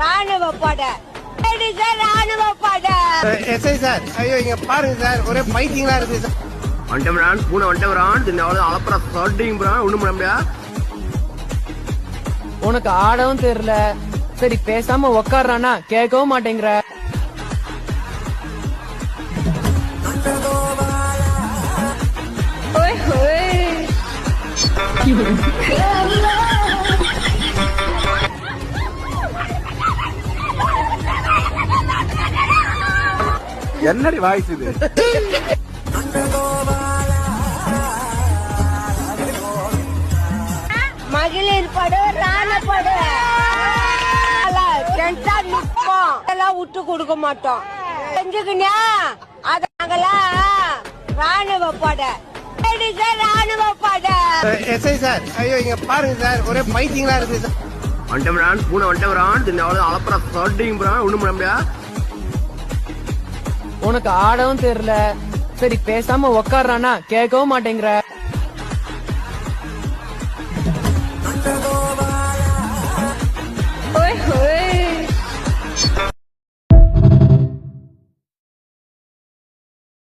ராணுவ படை சார், ராணுவ படை. எஸ்ஐ சார், ஐயோ இங்க பாருங்க சார், ஒரே பைத்தியங்களா இருக்கு சார். வண்டவரான் பூனை வண்டவரான் தின்னாவது அளப்புற சட்டிங் பிரான் ஒண்ணும் பண்ண முடியா. உனக்கு ஆடவும் தெரியல, சரி பேசாம உக்காடுறானா கேட்கவும் மாட்டேங்கிற. என்னடி வாய்ஸ் இது? மகளிர் படை, ராணுவ படை நிற்போம், அதெல்லாம் விட்டு கொடுக்க மாட்டோம். செஞ்சுக்கினியா அத நாங்கெல்லாம் ராணுவ படை சார், ராணுவ படை. எஸ்ஐ சார், ஐயோ இங்க பாருங்க சார், ஒரே பைத்தியங்களா இருக்கு சார். வண்டவரான் பூனை வண்டவரான் தின்னாவது அளப்புற சட்டிங் பிரான் ஒண்ணும் பண்ண முடியா. உனக்கு ஆடவும் தெரியல, சரி பேசாம உக்காடுறானா கேட்கவும் மாட்டேங்கிற.